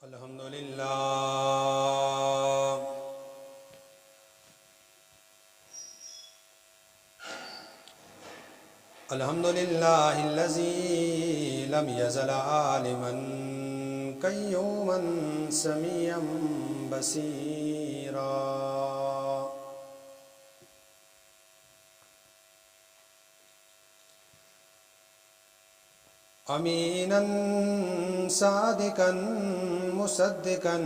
الحمد للہ الحمد للہ الذی لم یزل عالما قیوما سمیعا بصیرا امینا صادقا مصدقا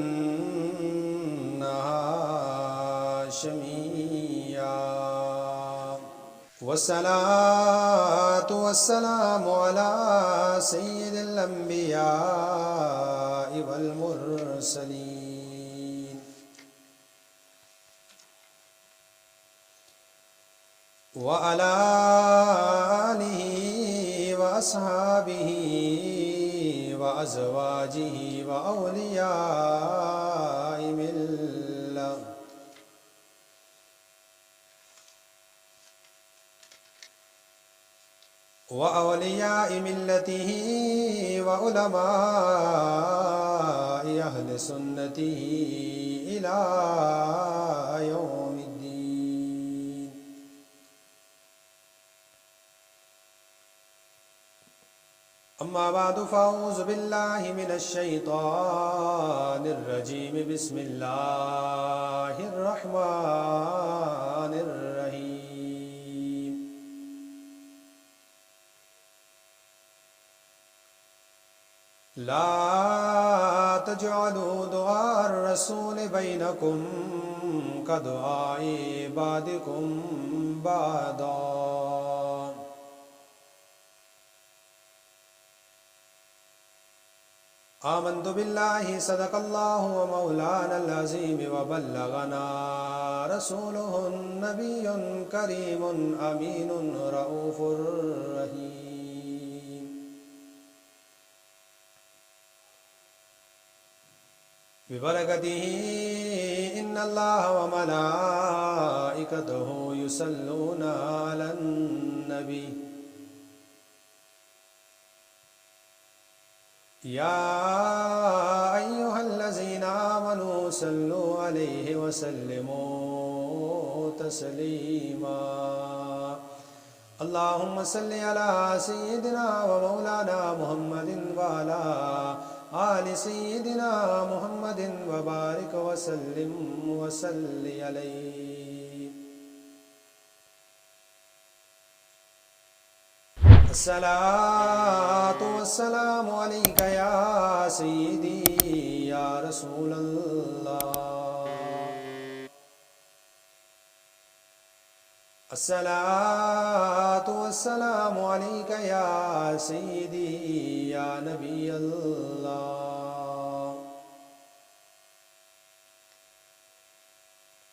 ہاشمیا والصلاة والسلام على سید الانبیاء والمرسلین وعلى آلہ وأصحابه وأزواجه وأولياء ملة ملته وعلماء أهل سنته إلى يوم الدين. أما بعد فأعوذ بالله من الشيطان الرجيم. بسم الله الرحمن الرحيم. لا تجعلوا دعاء الرسول بينكم كدعاء بعضكم بعضا. آمنت بالله صدق الله ومولانا العظيم وبلغنا رسوله النبي الكريم أمين رؤوف رحيم. ببركته إن الله وملائكته يصلون على النبي يا أيها الذين آمنوا صلوا عليه وسلموا تسليما. اللهم صل على سيدنا ومولانا محمد وعلى آل سيدنا محمد وبارك وسلم وصل عليه. الصلاة والسلام عليك يا سيدي يا رسول الله. الصلاة والسلام عليك يا سيدي يا نبي الله.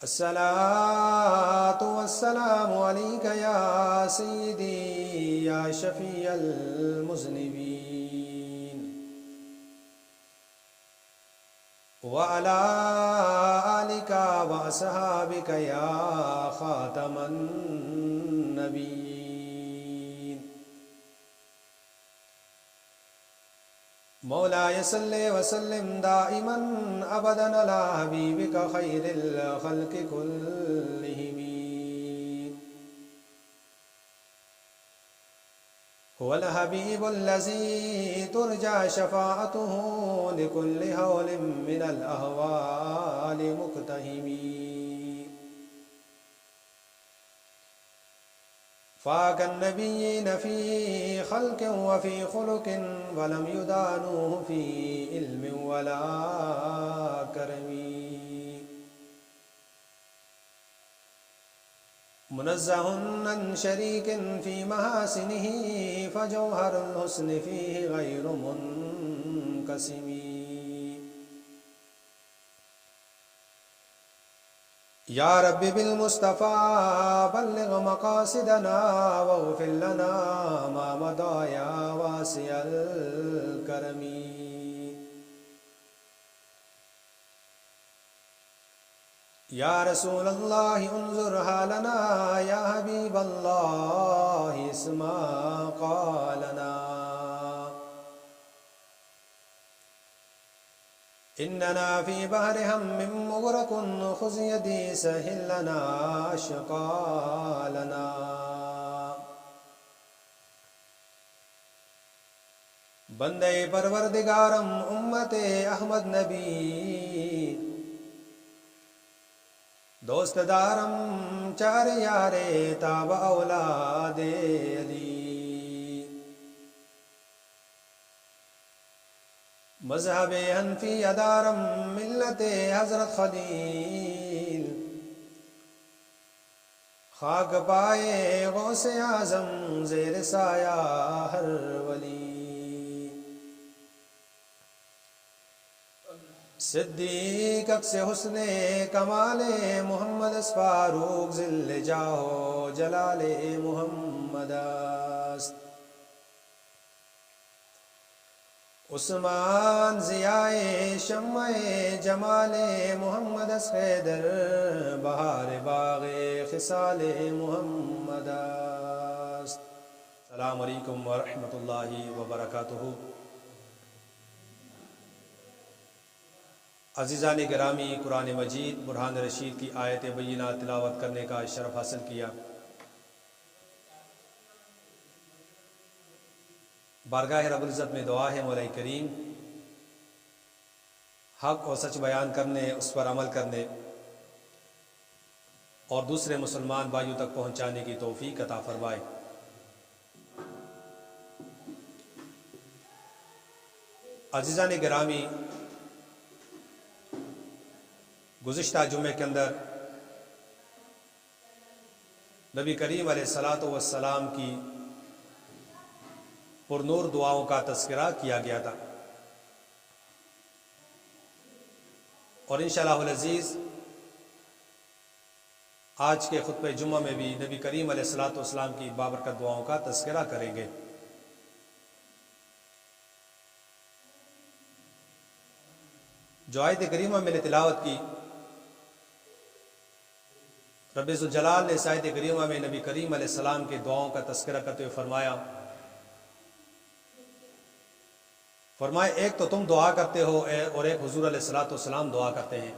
الصلاة والسلام عليك يا سيدي يا شفيع المذنبين وعلى آلك وأصحابك يا خاتم النبيين. مولاي صل وسلم دائما أبدا على حبيبك خير الخلق كلهم. هو الحبيب الذي ترجى شفاعته لكل هول من الأهوال مقتحم. فاق النبيين في خلق وفي خلق ولم يدانوه في علم ولا كرم. منزه عن شريك في محاسنه فجوهر الحسن فيه غير منقسم. يا رب بالمصطفى بلغ مقاصدنا واغفر لنا ما مضى يا واسع الكرم. يا رسول الله انظر حالنا يا حبيب الله اسمع قالنا. إننا في بحر هم مغرق خذ يدي سهل لنا أشقالنا. بندے پروردگارم امت احمد نبی، دوست دارم چار یارے تاب اولاد علی. مذہب حنفی ادارم ملت حضرت خلیل، خاک پائے غوث اعظم زیر سایہ ہر ولی. صدیق اکس حسن کمال محمد فاروق ذل جاہو جلال محمد است. عثمان ضیائے شمع جمال محمد اس حیدر بہار باغ خصال محمد است. السلام علیکم ورحمۃ اللہ وبرکاتہ. عزیزان گرامی، قرآن مجید برہان رشید کی آیت بینہ تلاوت کرنے کا شرف حاصل کیا. بارگاہ رب العزت میں دعا ہے مولا کریم حق اور سچ بیان کرنے، اس پر عمل کرنے اور دوسرے مسلمان بھائیوں تک پہنچانے کی توفیق عطا فرمائے. عزیزان گرامی، گزشتہ جمعے کے اندر نبی کریم علیہ الصلاۃ والسلام کی پرنور دعاؤں کا تذکرہ کیا گیا تھا، اور انشاءاللہ العزیز آج کے خطبہ جمعہ میں بھی نبی کریم علیہ الصلاۃ والسلام کی بابرکت دعاؤں کا تذکرہ کریں گے. جو آیت کریمہ میں نے تلاوت کی، رب ذوالجلال نے اس آیت کریمہ میں نبی کریم علیہ السلام کے دعاؤں کا تذکرہ کرتے ہوئے فرمایا ایک تو تم دعا کرتے ہو اور ایک حضور علیہ الصلاۃ والسلام دعا کرتے ہیں.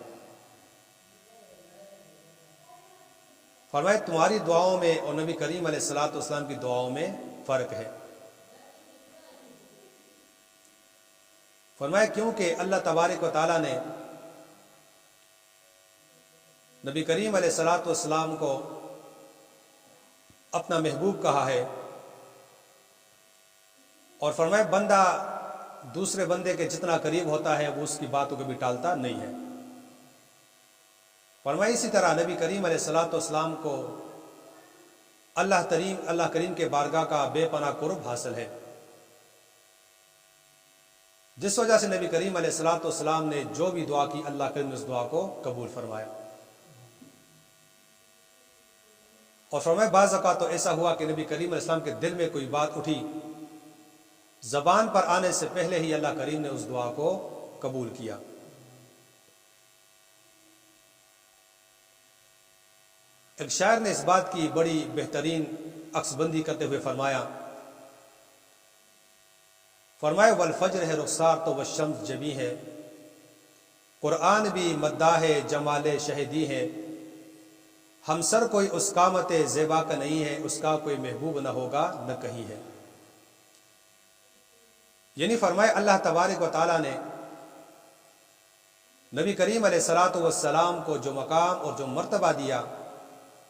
فرمایا تمہاری دعاؤں میں اور نبی کریم علیہ الصلاۃ والسلام کی دعاؤں میں فرق ہے. فرمایا کیونکہ اللہ تبارک و تعالیٰ نے نبی کریم علیہ الصلاۃ والسلام کو اپنا محبوب کہا ہے، اور فرمایا بندہ دوسرے بندے کے جتنا قریب ہوتا ہے وہ اس کی باتوں کو بھی ٹالتا نہیں ہے. فرمایا اسی طرح نبی کریم علیہ الصلاۃ والسلام کو اللہ کریم کے بارگاہ کا بے پناہ قرب حاصل ہے، جس وجہ سے نبی کریم علیہ الصلاۃ والسلام نے جو بھی دعا کی اللہ کریم نے اس دعا کو قبول فرمایا. اور فرمایا بعض اوقات تو ایسا ہوا کہ نبی کریم علیہ السلام کے دل میں کوئی بات اٹھی، زبان پر آنے سے پہلے ہی اللہ کریم نے اس دعا کو قبول کیا. ایک شاعر نے اس بات کی بڑی بہترین عکس بندی کرتے ہوئے فرمایا والفجر ہے رخسار تو والشمس جبی ہے، قرآن بھی مداح جمال شہدی ہے، ہم سر کوئی اس قامت زیبا کا نہیں ہے، اس کا کوئی محبوب نہ ہوگا نہ کہیں ہے. یعنی فرمائے اللہ تبارک و تعالیٰ نے نبی کریم علیہ الصلاۃ والسلام کو جو مقام اور جو مرتبہ دیا،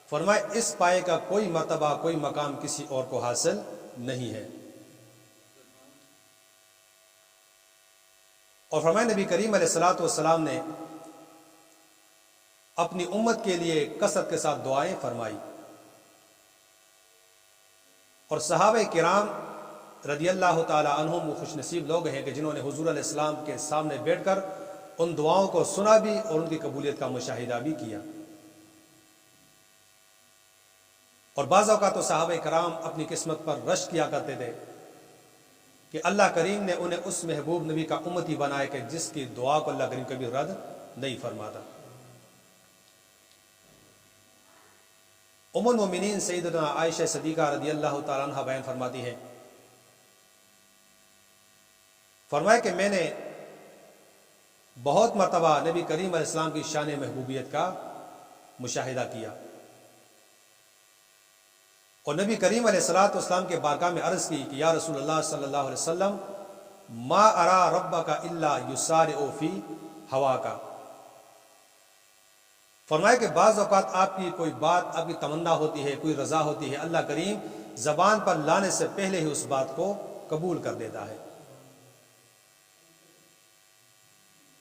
فرمائے اس پائے کا کوئی مرتبہ کوئی مقام کسی اور کو حاصل نہیں ہے. اور فرمائے نبی کریم علیہ الصلاۃ والسلام نے اپنی امت کے لیے کثرت کے ساتھ دعائیں فرمائی، اور صحابہ کرام رضی اللہ تعالی عنہم وہ خوش نصیب لوگ ہیں کہ جنہوں نے حضور علیہ السلام کے سامنے بیٹھ کر ان دعاؤں کو سنا بھی اور ان کی قبولیت کا مشاہدہ بھی کیا. اور بعض اوقات تو صحابہ کرام اپنی قسمت پر رشک کیا کرتے تھے کہ اللہ کریم نے انہیں اس محبوب نبی کا امتی بنائے کہ جس کی دعا کو اللہ کریم کبھی رد نہیں فرماتا. ام المومنین سیدنا عائشہ صدیقہ رضی اللہ تعالیٰ عنہ بیان فرماتی ہیں، فرمایا کہ میں نے بہت مرتبہ نبی کریم علیہ السلام کی شان محبوبیت کا مشاہدہ کیا، اور نبی کریم علیہ السلام کے بارگاہ میں عرض کی کہ یا رسول اللہ صلی اللہ علیہ وسلم، ما ارا ربک الا یسارع فی ہواک، فرمایا کہ بعض اوقات آپ کی کوئی بات، آپ کی تمنا ہوتی ہے، کوئی رضا ہوتی ہے، اللہ کریم زبان پر لانے سے پہلے ہی اس بات کو قبول کر دیتا ہے۔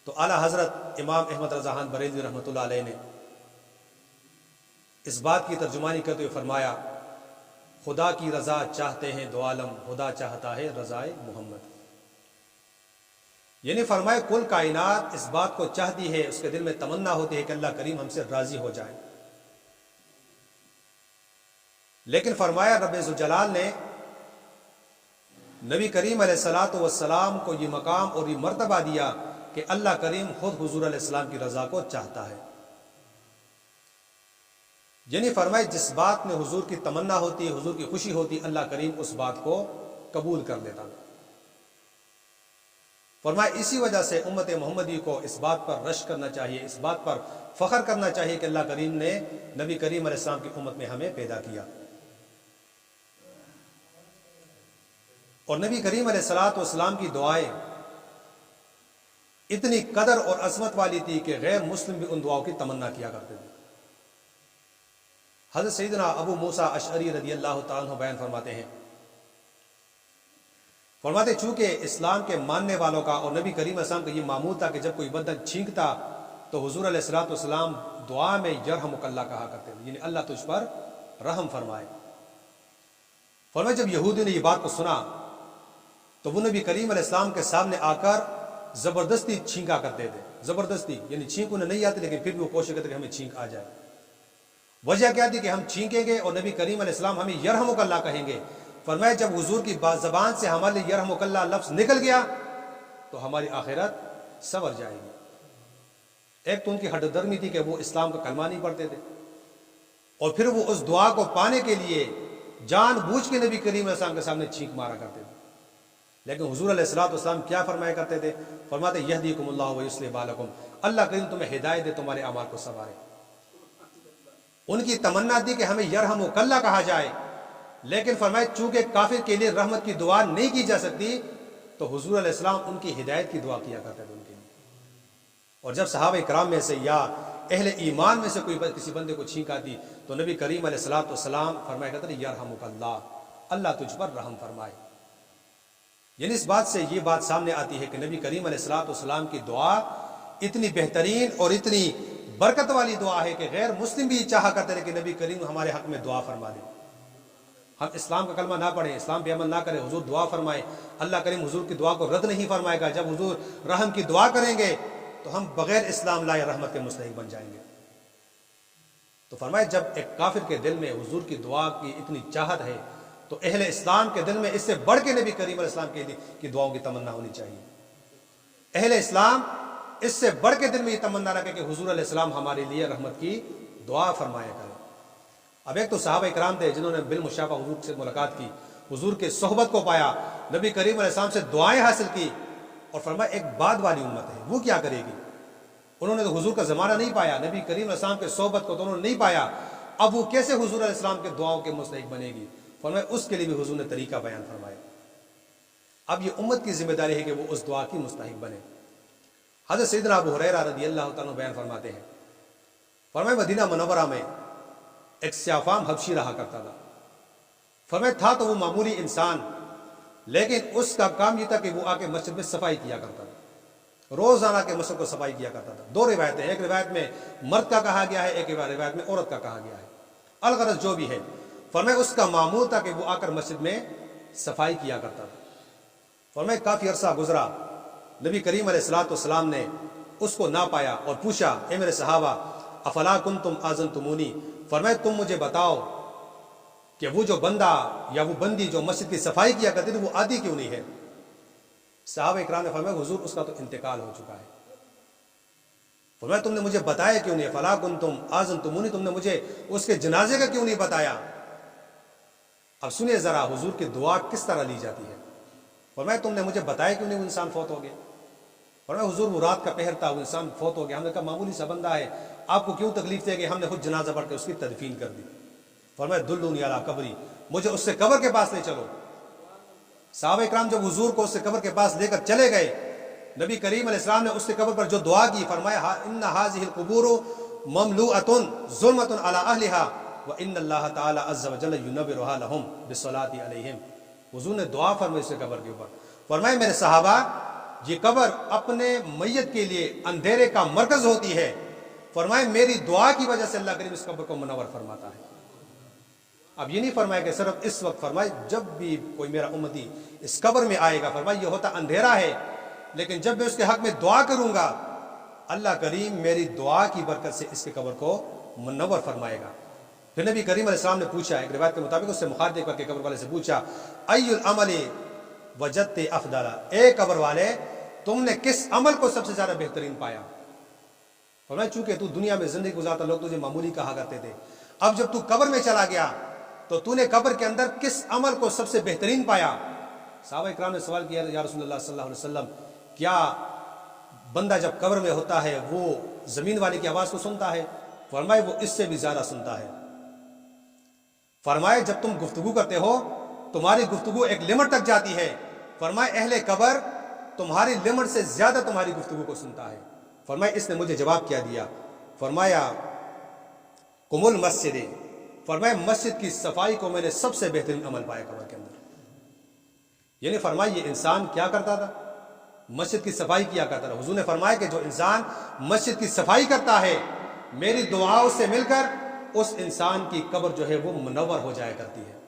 تو اعلیٰ حضرت امام احمد رضا خان بریلوی رحمۃ اللہ علیہ نے اس بات کی ترجمانی کرتے ہوئے فرمایا، خدا کی رضا چاہتے ہیں دو عالم، خدا چاہتا ہے رضائے محمد۔ یعنی فرمائے کل کائنات اس بات کو چاہتی ہے، اس کے دل میں تمنا ہوتی ہے کہ اللہ کریم ہم سے راضی ہو جائے، لیکن فرمایا رب ذوالجلال نے نبی کریم علیہ الصلاۃ والسلام کو یہ مقام اور یہ مرتبہ دیا کہ اللہ کریم خود حضور علیہ السلام کی رضا کو چاہتا ہے۔ یعنی فرمائے جس بات میں حضور کی تمنا ہوتی ہے، حضور کی خوشی ہوتی، اللہ کریم اس بات کو قبول کر لیتا ہے۔ فرمائے اسی وجہ سے امت محمدی کو اس بات پر رشک کرنا چاہیے، اس بات پر فخر کرنا چاہیے کہ اللہ کریم نے نبی کریم علیہ السلام کی امت میں ہمیں پیدا کیا۔ اور نبی کریم علیہ السلام کی دعائیں اتنی قدر اور عظمت والی تھی کہ غیر مسلم بھی ان دعاؤں کی تمنا کیا کرتے تھے۔ حضرت سیدنا ابو موسیٰ اشعری رضی اللہ تعالیٰ عنہ بیان فرماتے ہیں، فرماتے چونکہ اسلام کے ماننے والوں کا اور نبی کریم علیہ السلام کا یہ معمول تھا کہ جب کوئی بندہ چھینکتا تو حضور علیہ السلام دعا میں یرحمک اللہ کہا کرتے تھے، یعنی اللہ تجھ پر رحم فرمائے۔ فرمایا جب یہودی نے یہ بات کو سنا تو وہ نبی کریم علیہ السلام کے سامنے آ کر زبردستی چھینکا کرتے تھے، زبردستی، یعنی چھینک انہیں نہیں آتی لیکن پھر بھی وہ کوشش کرتے کہ ہمیں چھینک آ جائے۔ وجہ کیا تھی کہ ہم چھینکیں گے اور نبی کریم علیہ السلام ہمیں یرحمک اللہ کہیں گے۔ فرمایا جب حضور کی زبان سے ہمارے لیے یرحمک اللہ لفظ نکل گیا تو ہماری آخرت سنور جائے گی۔ ایک تو ان کی ہٹ درمی تھی کہ وہ اسلام کا کلمہ نہیں پڑھتے تھے، اور پھر وہ اس دعا کو پانے کے لیے جان بوجھ کے نبی کریم علیہ السلام کے سامنے چھینک مارا کرتے تھے۔ لیکن حضور علیہ السلام کیا فرمایا کرتے تھے؟ فرماتے یہدیکم اللہ ویصلح بالکم، اللہ کریم تمہیں ہدایت دے، تمہارے اعمال کو سنوارے۔ ان کی تمنا تھی کہ ہمیں یرحمک اللہ کہا جائے، لیکن فرمائے چونکہ کافر کے لیے رحمت کی دعا نہیں کی جا سکتی تو حضور علیہ السلام ان کی ہدایت کی دعا کیا کرتے تھے ان کے لیے۔ اور جب صحابہ کرام میں سے یا اہل ایمان میں سے کوئی کسی بندے کو چھینک آتی تو نبی کریم علیہ السلام فرمایا کرتے تھے یرحمک اللہ، اللہ تجھ پر رحم فرمائے۔ یعنی اس بات سے یہ بات سامنے آتی ہے کہ نبی کریم علیہ السلام کی دعا اتنی بہترین اور اتنی برکت والی دعا ہے کہ غیر مسلم بھی چاہا کرتے تھے کہ نبی کریم ہمارے حق میں دعا فرما دیں۔ ہم اسلام کا کلمہ نہ پڑھیں، اسلام پہ عمل نہ کریں، حضور دعا فرمائے، اللہ کریم حضور کی دعا کو رد نہیں فرمائے گا۔ جب حضور رحم کی دعا کریں گے تو ہم بغیر اسلام لائے رحمت کے مستحق بن جائیں گے۔ تو فرمائے جب ایک کافر کے دل میں حضور کی دعا کی اتنی چاہت ہے تو اہل اسلام کے دل میں اس سے بڑھ کے نبی کریم علیہ السلام کی دعاؤں کی تمنا ہونی چاہیے۔ اہل اسلام اس سے بڑھ کے دل میں یہ تمنا رکھے کہ حضور علیہ السلام ہمارے لیے رحمت کی دعا فرمایا کرے۔ اب ایک تو صحابہ کرام تھے جنہوں نے بالمشافہ حضور سے ملاقات کی، حضور کے صحبت کو پایا، نبی کریم علیہ السلام سے دعائیں حاصل کی، اور فرمایا ایک بعد والی امت ہے، وہ کیا کرے گی؟ انہوں نے تو حضور کا زمانہ نہیں پایا، نبی کریم علیہ السلام کے صحبت کو تو انہوں نے نہیں پایا، اب وہ کیسے حضور علیہ السلام کے دعاؤں کے مستحق بنے گی؟ فرمایا اس کے لیے بھی حضور نے طریقہ بیان فرمایا۔ اب یہ امت کی ذمہ داری ہے کہ وہ اس دعا کی مستحق بنے۔ حضرت سیدنا ابو ہریرہ رضی اللہ تعالیٰ عنہ بیان فرماتے ہیں، فرمایا مدینہ منورہ میں ایک سیافام حبشی رہا کرتا تھا۔ فرمایا تھا تو وہ معمولی انسان، لیکن اس کا کام یہ تھا کہ وہ آ کے مسجد میں صفائی کیا کرتا تھا، روزانہ کے مسجد کو صفائی کیا کرتا تھا۔ دو روایتیں، ایک روایت میں مرد کا کہا گیا ہے، ایک روایت میں عورت کا کہا گیا ہے، الغرض جو بھی ہے۔ فرمایا اس کا معمول تھا کہ وہ آ کر مسجد میں صفائی کیا کرتا تھا۔ فرمایا کافی عرصہ گزرا، نبی کریم علیہ السلام نے اس کو نہ پایا اور پوچھا، اے میرے صحابہ افلا کنتم آذنتمونی، فرمایا تم مجھے بتاؤ کہ وہ جو بندہ یا وہ بندی جو مسجد کی صفائی کیا کرتی تھی وہ آتی کیوں نہیں ہے؟ صحابہ اکرام نے فرمایا حضور اس کا تو انتقال ہو چکا ہے۔ فرمایا تم نے مجھے بتایا کیوں نہیں؟ فلا کنتم آذنتمونی، تم نے مجھے اس کے جنازے کا کیوں نہیں بتایا؟ اب سنیے ذرا حضور کی دعا کس طرح لی جاتی ہے۔ فرمایا تم نے مجھے بتایا کیوں نہیں وہ انسان فوت ہو گیا؟ فرمایا حضور وہ رات کا پہر تھا، وہ انسان فوت ہو گیا. ہم نے کہا معمولی سا بندہ ہے، آپ کو کیوں تکلیف دے گی؟ ہم نے خود جنازہ پڑھ کے اس کی تدفین کر دی. فرمایا دلونی علی قبری، مجھے اس سے قبر کے پاس لے چلو. صحابہ اکرام جب حضور کو اس سے قبر کے پاس لے کر چلے گئے، نبی کریم علیہ السلام نے اس کے قبر پر جو دعا کی، فرمایا ان هذه القبور مملوءة ظلمة على اهلها وان اللہ تعالی عز وجل ينورها لهم بالصلاة علیہم. حضور نے دعا فرمائی اس کے قبر کے اوپر. فرمایا میرے صحابہ، یہ قبر اپنے میت کے لیے اندھیرے کا مرکز ہوتی ہے. فرمایا میری دعا کی وجہ سے اللہ کریم اس قبر کو منور فرماتا ہے. اب یہ نہیں فرمایا کہ صرف اس وقت، فرمائے جب بھی کوئی میرا امتی اس قبر میں آئے گا، فرمائے یہ ہوتا اندھیرا ہے، لیکن جب میں اس کے حق میں دعا کروں گا، اللہ کریم میری دعا کی برکت سے اس کے قبر کو منور فرمائے گا. پھر نبی کریم علیہ السلام نے پوچھا، ایک روایت کے مطابق اس سے مخاطب کر کے قبر والے سے پوچھا، ای العمل وجدت افضل، اے قبر والے تم نے کس عمل کو سب سے زیادہ بہترین پایا؟ فرمایا چونکہ تو دنیا میں زندگی گزارتا، لوگ تجھے معمولی کہا کرتے تھے، اب جب تو قبر میں چلا گیا تو تو نے قبر کے اندر کس عمل کو سب سے بہترین پایا؟ صحابہ اکرام نے سوال کیا، یا رسول اللہ صلی اللہ علیہ وسلم، کیا بندہ جب قبر میں ہوتا ہے وہ زمین والے کی آواز کو سنتا ہے؟ فرمائے وہ اس سے بھی زیادہ سنتا ہے. فرمائے جب تم گفتگو کرتے ہو تمہاری گفتگو ایک لمٹ تک جاتی ہے، فرمائے اہل قبر تمہاری لمٹ سے زیادہ تمہاری گفتگو کو سنتا ہے. فرمائے اس نے مجھے جواب کیا دیا؟ فرمایا قم المسجد، فرمایا مسجد کی صفائی کو میں نے سب سے بہترین عمل پایا قبر کے اندر. یعنی فرمایا یہ انسان کیا کرتا تھا؟ مسجد کی صفائی کیا کرتا تھا. حضور نے فرمایا کہ جو انسان مسجد کی صفائی کرتا ہے، میری دعاؤں سے مل کر اس انسان کی قبر جو ہے وہ منور ہو جایا کرتی ہے.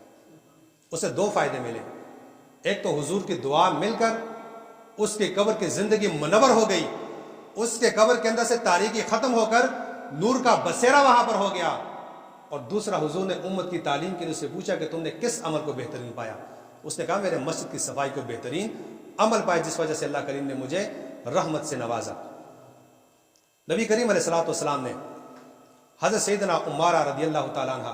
اسے دو فائدے ملے، ایک تو حضور کی دعا مل کر اس کی قبر کی زندگی منور ہو گئی، اس کے قبر کے اندر سے تاریکی ختم ہو کر نور کا بسیرا وہاں پر ہو گیا. اور دوسرا حضور نے امت کی تعلیم کے لیے اسے پوچھا کہ تم نے کس عمل کو بہترین پایا؟ اس نے کہا میں نے مسجد کی صفائی کو بہترین عمل پایا، جس وجہ سے اللہ کریم نے مجھے رحمت سے نوازا. نبی کریم علیہ الصلوۃ والسلام نے حضرت سیدنا عمارہ رضی اللہ تعالیٰ عنہ،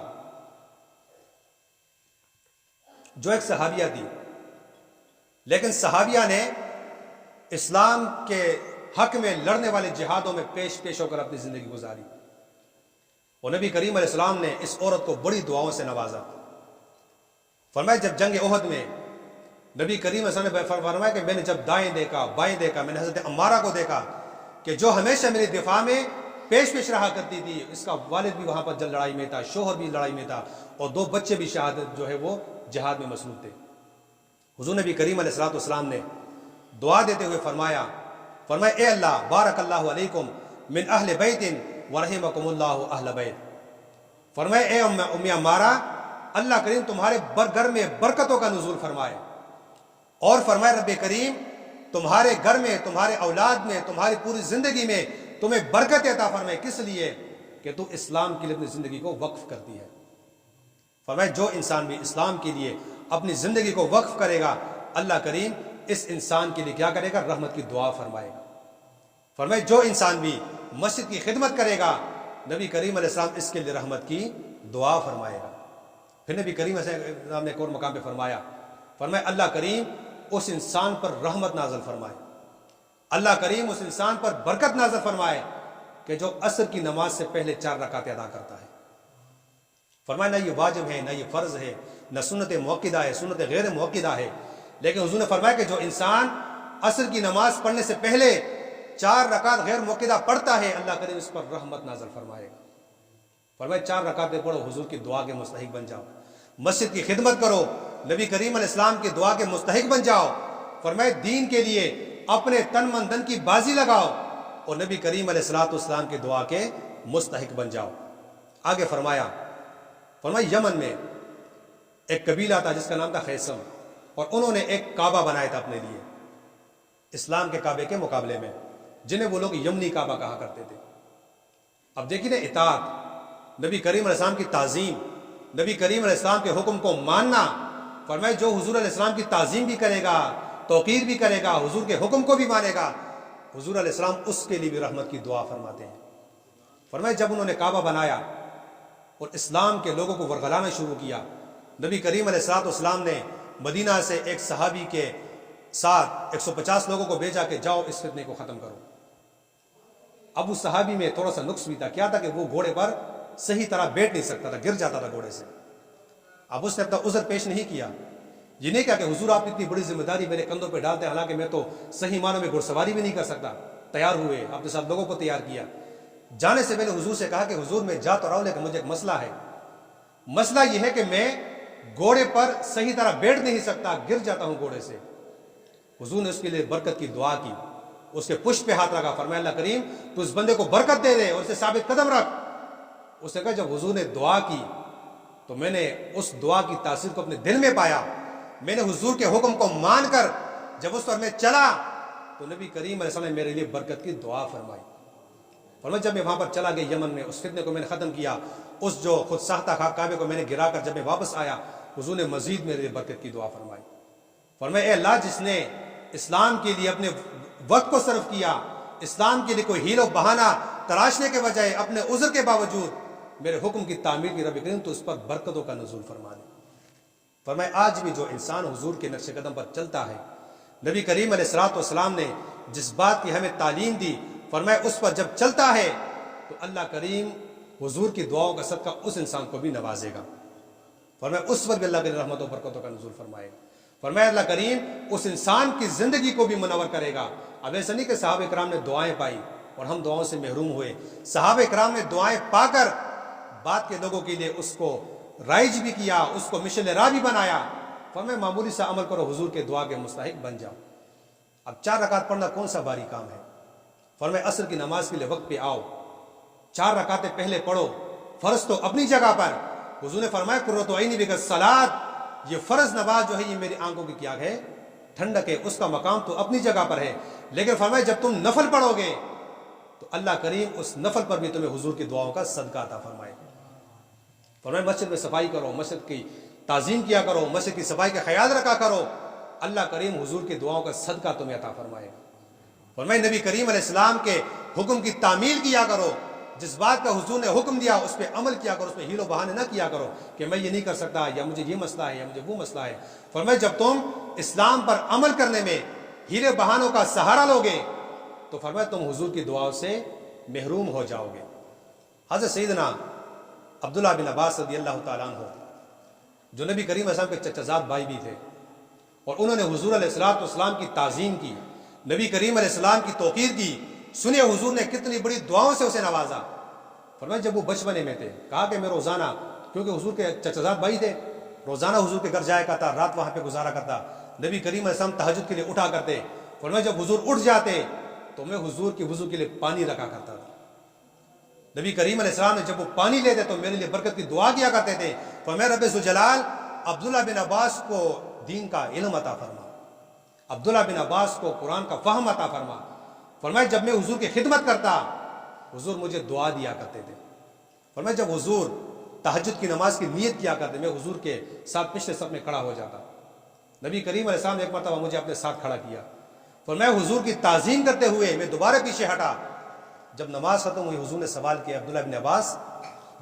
جو ایک صحابیہ تھی، لیکن صحابیہ نے اسلام کے حق میں لڑنے والے جہادوں میں پیش ہو کر اپنی زندگی گزاری، اور نبی کریم علیہ السلام نے اس عورت کو بڑی دعاؤں سے نوازا. فرمایا جب جنگ احد میں نبی کریم علیہ السلام نے فرمایا کہ میں نے جب دائیں دیکھا بائیں دیکھا، میں نے حضرت عمارہ کو دیکھا کہ جو ہمیشہ میری دفاع میں پیش رہا کرتی تھی. اس کا والد بھی وہاں پر لڑائی میں تھا، شوہر بھی لڑائی میں تھا، اور دو بچے بھی شہادت جو ہے وہ جہاد میں مصروف تھے. حضور نبی کریم علیہ الصلوۃ والسلام نے دعا دیتے ہوئے فرمایا اے اللہ بارک اللہ علیکم من اہل بیت ورحمکم اللہ اہل بیت. فرمائے اے ام عمارہ، اللہ کریم تمہارے گھر میں برکتوں کا نزول فرمائے، اور فرمائے رب کریم تمہارے گھر میں، تمہارے اولاد میں، تمہاری پوری زندگی میں تمہیں برکت عطا فرمائے. کس لیے؟ کہ تو اسلام کے لیے اپنی زندگی کو وقف کرتی ہے. فرمائے جو انسان بھی اسلام کے لیے اپنی زندگی کو وقف کرے گا، اللہ کریم اس انسان کے لیے کیا کرے گا؟ رحمت کی دعا فرمائے گا. فرمائے جو انسان بھی مسجد کی خدمت کرے گا، نبی کریم علیہ السلام اس کے لیے رحمت کی دعا فرمائے گا. پھر نبی کریم علیہ السلام نے ایک اور مقام پہ فرمایا اللہ کریم اس انسان پر رحمت نازل فرمائے، اللہ کریم اس انسان پر برکت نازل فرمائے کہ جو عصر کی نماز سے پہلے 4 رکعت ادا کرتا ہے. فرمایا نہ یہ واجب ہے، نہ یہ فرض ہے، نہ سنت موقدہ ہے، سنت غیر موقدہ ہے، لیکن حضور نے فرمایا کہ جو انسان عصر کی نماز پڑھنے سے پہلے 4 رکعت غیر موقدہ پڑھتا ہے، اللہ کریم اس پر رحمت نازل فرمائے گا. فرمایا 4 رکعتیں پڑھو، حضور کی دعا کے مستحق بن جاؤ. مسجد کی خدمت کرو، نبی کریم علیہ السلام کی دعا کے مستحق بن جاؤ. فرمایا دین کے لیے اپنے تن من دھن کی بازی لگاؤ اور نبی کریم علیہ الصلوۃ والسلام کی دعا کے مستحق بن جاؤ. آگے فرمایا یمن میں ایک قبیلہ تھا جس کا نام تھا خیسم، اور انہوں نے ایک کعبہ بنایا تھا اپنے لیے اسلام کے کعبے کے مقابلے میں، جنہیں وہ لوگ یمنی کعبہ کہا کرتے تھے. اب دیکھیے نا، اطاعت، نبی کریم علیہ السلام کی تعظیم، نبی کریم علیہ السلام کے حکم کو ماننا. فرمائے جو حضور علیہ السلام کی تعظیم بھی کرے گا، توقیر بھی کرے گا، حضور کے حکم کو بھی مانے گا، حضور علیہ السلام اس کے لیے بھی رحمت کی دعا فرماتے ہیں. فرمائے جب انہوں نے کعبہ بنایا اور اسلام کے لوگوں کو ورغلانا شروع کیا، نبی کریم علیہ السلام نے مدینہ سے ایک صحابی کے ساتھ 150 لوگوں کو بھیجا کہ جاؤ اس فتنے کو ختم کرو۔ اب اس صحابی میں تھوڑا سا نقص بھی تھا، کیا تھا کہ وہ گھوڑے پر صحیح طرح بیٹھ نہیں سکتا تھا، گر جاتا تھا گھوڑے سے۔ اب اس نے اپنا عذر پیش نہیں کیا، یہ نہیں کہا کہ حضور آپ اتنی بڑی ذمہ داری میرے کندھوں پہ ڈالتے ہیں، حالانکہ میں تو صحیح معنوں میں گھڑ سواری بھی نہیں کر سکتا۔ تیار ہوئے، آپ نے سب لوگوں کو تیار کیا۔ جانے سے میں نے حضور سے کہا کہ حضور میں جا تو رہا ہوں لیکن مجھے ایک مسئلہ ہے، مسئلہ یہ ہے کہ میں گھوڑے پر صحیح طرح بیٹھ نہیں سکتا، گر جاتا ہوں گھوڑے سے۔ حضور نے اس کے لیے برکت کی دعا کی، اس کے پشت پہ ہاتھ رکھا، فرمایا اللہ کریم تو اس بندے کو برکت دے دے اور اسے ثابت قدم رکھ۔ اس نے کہا جب حضور نے دعا کی تو میں نے اس دعا کی تاثیر کو اپنے دل میں پایا، میں نے حضور کے حکم کو مان کر جب اس پر میں چلا تو نبی کریم علیہ السلام نے میرے لیے برکت کی دعا فرمائی۔ فرمایا جب میں وہاں پر چلا گیا یمن میں، اس فتنے کو میں نے ختم کیا، اس جو خود ساختہ کعبے کو میں نے گرا کر جب میں واپس آیا، حضور نے مزید میرے لیے برکت کی دعا فرمائی۔ فرمایا اے اللہ جس نے اسلام کے لیے اپنے وقت کو صرف کیا، اسلام کے لیے کوئی ہیل و بہانہ تراشنے کے بجائے اپنے عذر کے باوجود میرے حکم کی تعمیر کی، رب کریم تو اس پر برکتوں کا نزول فرما دے۔ فرمایا آج بھی جو انسان حضور کے نقش قدم پر چلتا ہے، نبی کریم علیہ الصلوۃ والسلام نے جس بات کی ہمیں تعلیم دی، فرمایا اس پر جب چلتا ہے تو اللہ کریم حضور کی دعاؤں کا صدقہ اس انسان کو بھی نوازے گا۔ فرمایا اس پر بھی اللہ کریم رحمت و برکتوں کا نزول فرمائے گا۔ فرمایا اللہ کریم اس انسان کی زندگی کو بھی منور کرے گا۔ اب ایسا نہیں کہ صحابہ کرام نے دعائیں پائی اور ہم دعاؤں سے محروم ہوئے، صحابہ کرام نے دعائیں پا کر بعد کے لوگوں کے لیے اس کو رائج بھی کیا، اس کو مشل راہ بھی بنایا۔ فرمایا معمولی سا عمل کرو، حضور کے دعا کے مستحق بن جاؤ۔ اب 4 رکعت پڑھنا کون سا بھاری کام ہے؟ فرمایا عصر کی نماز کے لیے وقت پہ آؤ، 4 رکعتیں پہلے پڑھو، فرض تو اپنی جگہ پر۔ حضور نے فرمایا قرۃ عینی بالصلاۃ، یہ فرض نماز جو ہے یہ میری آنکھوں کی کیا ہے؟ ٹھنڈک ہے، اس کا مقام تو اپنی جگہ پر ہے، لیکن فرمایا جب تم نفل پڑھو گے تو اللہ کریم اس نفل پر بھی تمہیں حضور کی دعاؤں کا صدقہ عطا فرمائے گا۔ فرمایا مسجد میں صفائی کرو، مسجد کی تعظیم کیا کرو، مسجد کی صفائی کا خیال رکھا کرو، اللہ کریم حضور کی دعاؤں کا صدقہ تمہیں عطا فرمائے گا۔ فرمایا نبی کریم علیہ السلام کے حکم کی تعمیل کیا کرو، جس بات کا حضور نے حکم دیا اس پہ عمل کیا کرو، اس پہ ہیل و بہانے نہ کیا کرو کہ میں یہ نہیں کر سکتا یا مجھے یہ مسئلہ ہے یا مجھے وہ مسئلہ ہے۔ فرمایا جب تم اسلام پر عمل کرنے میں ہیل و بہانوں کا سہارا لوگے تو فرمایا تم حضور کی دعاؤں سے محروم ہو جاؤ گے۔ حضرت سیدنا عبداللہ بن عباس رضی اللہ تعالیٰ عنہ جو نبی کریم علیہ السلام کے چچا زاد بھائی بھی تھے اور انہوں نے حضور علیہ السلام کی تعظیم کی، نبی کریم علیہ السلام کی توقیر کی، سنیے حضور نے کتنی بڑی دعاؤں سے اسے نوازا۔ فرمایا جب وہ بچپنے میں تھے کہا کہ میں روزانہ، کیونکہ حضور کے چچا زاد بھائی تھے، روزانہ حضور کے گھر جایا کرتا، رات وہاں پہ گزارا کرتا، نبی کریم علیہ السلام تہجد کے لیے اٹھا کرتے۔ فرمایا جب حضور اٹھ جاتے تو میں حضور کی وضو کے لیے پانی رکھا کرتا تھا، نبی کریم علیہ السلام نے جب وہ پانی لیتے تو میرے لیے برکت کی دعا کیا کرتے تھے۔ فرمایا رب ذوالجلال عبداللہ بن عباس کو دین کا علم عطا فرما، عبداللہ بن عباس کو قرآن کا فہم عطا فرما۔ فرمایا جب میں حضور کی خدمت کرتا حضور مجھے دعا دیا کرتے تھے۔ فرمایا جب حضور تہجد کی نماز کی نیت کیا کرتے میں حضور کے ساتھ پچھلے صف میں کھڑا ہو جاتا۔ نبی کریم علیہ السلام نے ایک مرتبہ مجھے اپنے ساتھ کھڑا کیا، فرمایا حضور کی تعظیم کرتے ہوئے میں دوبارہ پیچھے ہٹا۔ جب نماز ختم ہوئی حضور نے سوال کیا عبداللہ بن عباس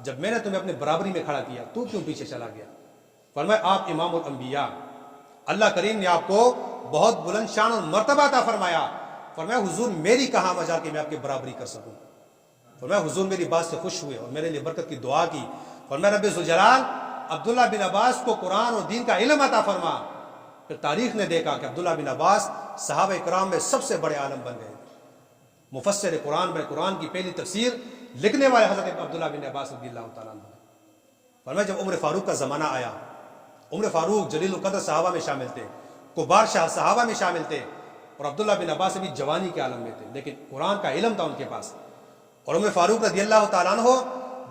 جب میں نے تمہیں اپنے برابری میں کھڑا کیا تو کیوں پیچھے چلا گیا؟ فرمایا آپ امام الانبیاء، اللہ کریم نے آپ کو بہت بلند شان اور مرتبہ عطا فرمایا۔ فرمایا حضور میری کہاں مجال کہ میں آپ کی برابری کر سکوں؟ فرمایا حضور میری بات سے خوش ہوئے اور میرے لیے برکت کی دعا کی۔ فرمایا رب ذوالجلال عبداللہ بن عباس کو قرآن اور دین کا علم عطا فرما۔ پھر تاریخ نے دیکھا کہ عبداللہ بن عباس صحابہ کرام میں سب سے بڑے عالم بن گئے، مفسر قرآن بن، قرآن کی پہلی تفسیر لکھنے والے حضرت عبداللہ بن عباس رضی اللہ تعالیٰ عنہ۔ فرمایا جب عمر فاروق کا زمانہ آیا، عمر فاروق جلیل القدر صحابہ میں شامل تھے، کبار شاہ صحابہ میں شامل تھے، اور عبداللہ بن عباس بھی جوانی کے عالم میں تھے، لیکن قرآن کا علم تھا ان کے پاس۔ اور عمر فاروق رضی اللہ تعالیٰ عنہ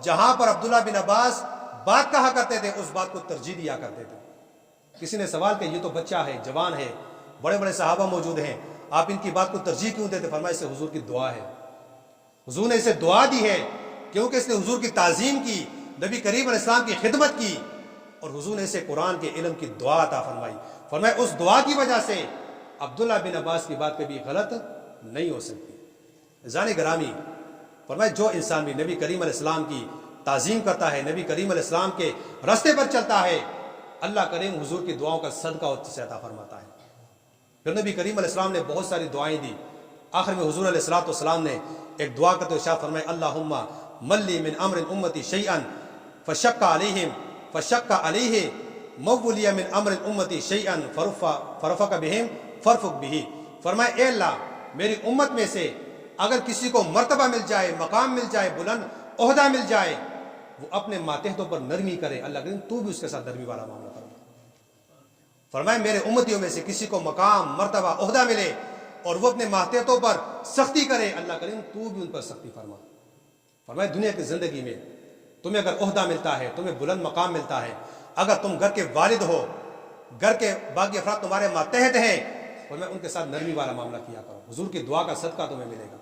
جہاں پر عبداللہ بن عباس بات کہا کرتے تھے اس بات کو ترجیح دیا کرتے تھے۔ کسی نے سوال کیا یہ تو بچہ ہے، جوان ہے، بڑے بڑے صحابہ موجود ہیں، آپ ان کی بات کو ترجیح کیوں دیتے؟ فرمایا اسے حضور کی دعا ہے، حضور نے اسے دعا دی ہے کیونکہ اس نے حضور کی تعظیم کی، نبی کریم علیہ السلام کی خدمت کی، اور حضور نے اسے قرآن کے علم کی دعا عطا فرمائی۔ فرمایا اس دعا کی وجہ سے عبداللہ بن عباس کی بات کبھی غلط نہیں ہو سکتی۔ عزیزان گرامی، فرمایا جو انسان بھی نبی کریم علیہ السلام کی تعظیم کرتا ہے، نبی کریم علیہ السلام کے راستے پر چلتا ہے، اللہ کریم حضور کی دعاؤں کا صدقہ اس سے عطا فرماتا ہے۔ پھر نبی کریم علیہ السلام نے بہت ساری دعائیں دی. آخر میں حضور علیہ السلام نے ایک دعا کرتے ہوئے ارشاد فرمائے اللہم ملی من امر امتی شیئا فشق علیہ مولی من امر امتی شیئا فرفق بہم فرفق بہی. فرمائے اے اللہ میری امت میں سے اگر کسی کو مرتبہ مل جائے، مقام مل جائے، بلند عہدہ مل جائے، وہ اپنے ماتحتوں پر نرمی کرے، اللہ کریم تو بھی اس کے ساتھ نرمی والا معاملہ فرما. فرمائے میرے امتیوں میں سے کسی کو مقام، مرتبہ، عہدہ ملے اور وہ اپنے ماتحتوں پر سختی کرے، اللہ کریم تو بھی ان پر سختی فرما. فرمائے دنیا کی زندگی میں تمہیں اگر عہدہ ملتا ہے، تمہیں بلند مقام ملتا ہے، اگر تم گھر کے والد ہو، گھر کے باقی افراد تمہارے ماتحت ہیں، فرمائے ان کے ساتھ نرمی والا معاملہ کیا کرو، حضور کی دعا کا صدقہ تمہیں ملے گا.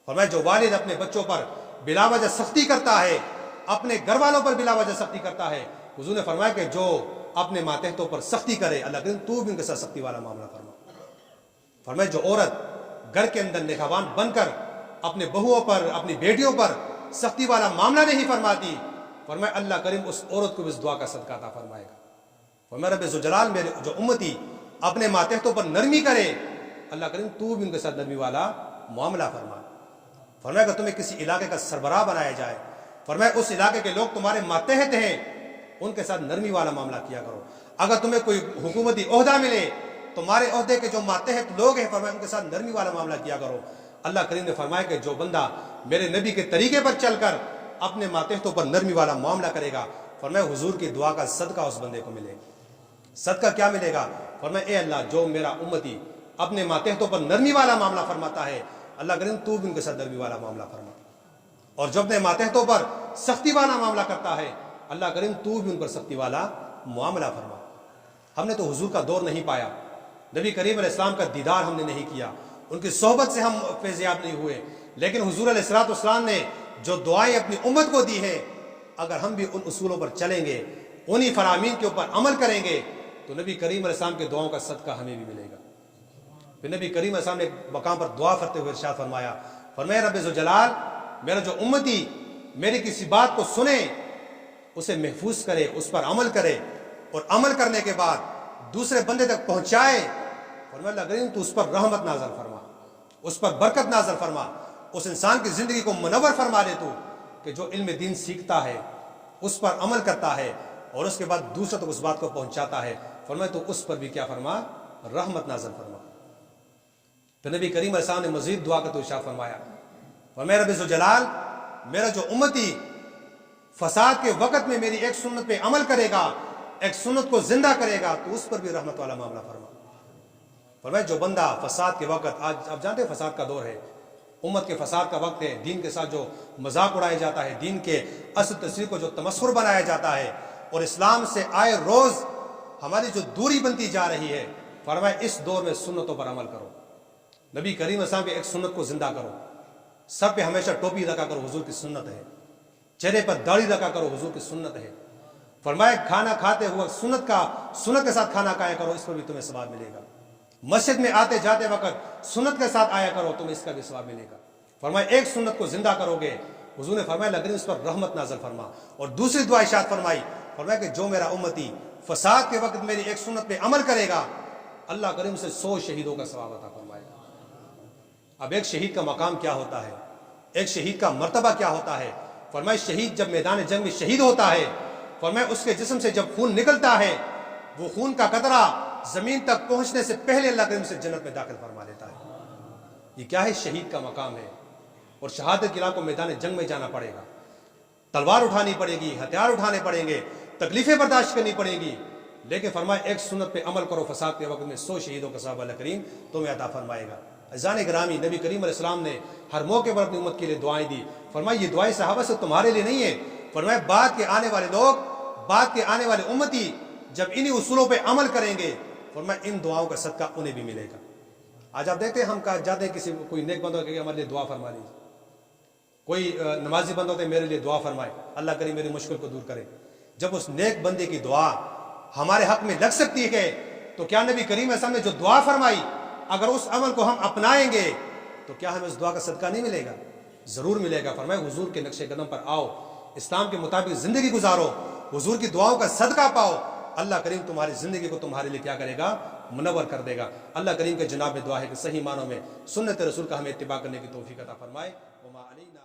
فرمائے جو والد اپنے بچوں پر بلا وجہ سختی کرتا ہے، اپنے گھر والوں پر بلا وجہ سختی کرتا ہے، حضور نے فرمایا کہ جو اپنے ماتحتوں پر سختی کرے، اللہ کریم تو بھی ان کے ساتھ سختی والا معاملہ فرما. فرمائے جو عورت گھر کے اندر نگہبان بن کر اپنے بہوؤں پر، اپنی بیٹیوں پر سختی والا معاملہ نہیں فرماتی، فرمائے اللہ کریم اس عورت کو بھی اس دعا کا صدقہ عطا فرمائے گا. فرمائے رب ذوالجلال میرے جو امتی اپنے ماتحتوں پر نرمی کرے، اللہ کریم تو بھی ان کے ساتھ نرمی والا معاملہ فرما. فرمایا کہ تمہیں کسی علاقے کا سربراہ بنایا جائے، فرمایا اس علاقے کے لوگ تمہارے ماتحت ہیں، ان کے ساتھ نرمی والا معاملہ کیا کرو. اگر تمہیں کوئی حکومتی عہدہ ملے، تمہارے عہدے کے جو ماتحت لوگ ہیں، فرمایا ان کے ساتھ نرمی والا معاملہ کیا کرو. اللہ کریم نے فرمایا کہ جو بندہ میرے نبی کے طریقے پر چل کر اپنے ماتحتوں پر نرمی والا معاملہ کرے گا، فرمایا حضور کی دعا کا صدقہ اس بندے کو ملے گا. صدقہ کیا ملے گا؟ فرمایا اے اللہ جو میرا امتی اپنے ماتحتوں پر نرمی والا معاملہ فرماتا ہے، اللہ کریم تو بھی ان کے ساتھ نرمی والا معاملہ فرما. اور جو اپنے ماتحتوں پر سختی والا معاملہ کرتا ہے، اللہ کریم تو بھی ان پر سختی والا معاملہ فرما. ہم نے تو حضور کا دور نہیں پایا، نبی کریم علیہ السلام کا دیدار ہم نے نہیں کیا، ان کی صحبت سے ہم فیضیاب نہیں ہوئے، لیکن حضور علیہ السلام نے جو دعائیں اپنی امت کو دی ہیں، اگر ہم بھی ان اصولوں پر چلیں گے، انہی فرامین کے اوپر عمل کریں گے، تو نبی کریم علیہ السلام کے دعاؤں کا صدقہ ہمیں بھی ملے گا. پھر نبی کریم علیہ السلام نے ایک مقام پر دعا کرتے ہوئے ارشاد فرمایا، فرمایا رب ذوالجلال میرا جو امتی میری کسی بات کو سنے، اسے محفوظ کرے، اس پر عمل کرے، اور عمل کرنے کے بعد دوسرے بندے تک پہنچائے، فرمایا اللہ کریم تو اس پر رحمت نازل فرما، اس پر برکت نازل فرما، اس انسان کی زندگی کو منور فرما دے تو کہ جو علم دین سیکھتا ہے، اس پر عمل کرتا ہے اور اس کے بعد دوسرے تک اس بات کو پہنچاتا ہے، فرمایا تو اس پر بھی کیا فرما؟ رحمت نازل فرما. تو نبی کریم علیہ السلام نے مزید دعا کا تو ارشاد فرمایا، فرمایا رب ذوالجلال میرا جو امتی فساد کے وقت میں میری ایک سنت پہ عمل کرے گا، ایک سنت کو زندہ کرے گا، تو اس پر بھی رحمت والا معاملہ فرما. فرمایا جو بندہ فساد کے وقت، آج آپ جانتے ہیں فساد کا دور ہے، امت کے فساد کا وقت ہے، دین کے ساتھ جو مذاق اڑایا جاتا ہے، دین کے اصل تصویر کو جو تمسخر بنایا جاتا ہے، اور اسلام سے آئے روز ہماری جو دوری بنتی جا رہی ہے، فرمایا اس دور میں سنتوں پر عمل کرو، نبی کریم علیہ السلام کی ایک سنت کو زندہ کرو، سر پہ ہمیشہ ٹوپی رکھا کرو، حضور کی سنت ہے، چہرے پر داڑھی رکھا کرو، حضور کی سنت ہے. فرمایا کھانا کھاتے ہوئے سنت کے ساتھ کھانا کھایا کرو، اس پر بھی تمہیں ثواب ملے گا. مسجد میں آتے جاتے وقت سنت کے ساتھ آیا کرو، تمہیں اس کا بھی ثواب ملے گا. فرمایا ایک سنت کو زندہ کرو گے، حضور نے فرمایا لگن اس پر رحمت نازل فرما. اور دوسری دعا ارشاد فرمائی، فرمایا کہ جو میرا امتی فساد کے وقت میری ایک سنت پہ عمل کرے گا، اللہ کریم سے 100 شہیدوں کا ثواب عطا فرمائے گا. اب ایک شہید کا مقام کیا ہوتا ہے، ایک شہید کا مرتبہ کیا ہوتا ہے؟ فرمایا شہید جب میدان جنگ میں شہید ہوتا ہے، فرمایا اس کے جسم سے جب خون نکلتا ہے، وہ خون کا قطرہ زمین تک پہنچنے سے پہلے اللہ کریم سے جنت میں داخل فرما لیتا ہے. یہ کیا ہے؟ شہید کا مقام ہے. اور شہادت کے علاقوں میدان جنگ میں جانا پڑے گا، تلوار اٹھانی پڑے گی، ہتھیار اٹھانے پڑیں گے، تکلیفیں برداشت کرنی پڑیں گی، لیکن فرمایا ایک سنت پہ عمل کرو، فساد کے وقت میں 100 شہیدوں کا ثواب اللہ کریم تمہیں عطا فرمائے گا. عزیزان گرامی، نبی کریم علیہ السلام نے ہر موقع پر اپنی امت کے لیے دعائیں دی. فرمایا یہ دعائیں صحابہ سے تمہارے لیے نہیں ہے، فرمایا بعد کے آنے والے لوگ، بعد کے آنے والے امتی جب انہی اصولوں پہ عمل کریں گے، فرمایا ان دعاؤں کا صدقہ انہیں بھی ملے گا. آج آپ دیکھتے ہیں ہم جاتے ہیں کسی کوئی نیک بندہ کہ ہمارے لیے دعا فرما لیجیے، کوئی نمازی بندہ ہوتا ہے میرے لیے دعا فرمائے، اللہ کریم میری مشکل کو دور کرے. جب اس نیک بندے کی دعا ہمارے حق میں لگ سکتی ہے تو کیا نبی کریم علیہ السلام نے جو دعا فرمائی، اگر اس عمل کو ہم اپنائیں گے تو کیا ہمیں اس دعا کا صدقہ نہیں ملے گا؟ ضرور ملے گا. فرمائے حضور کے نقش قدم پر آؤ، اسلام کے مطابق زندگی گزارو، حضور کی دعاؤں کا صدقہ پاؤ، اللہ کریم تمہاری زندگی کو تمہارے لیے کیا کرے گا؟ منور کر دے گا۔ اللہ کریم کے جناب میں دعا ہے کہ صحیح معنوں میں سنت رسول کا ہمیں اتباع کرنے کی توفیق عطا فرمائے۔ وما علینا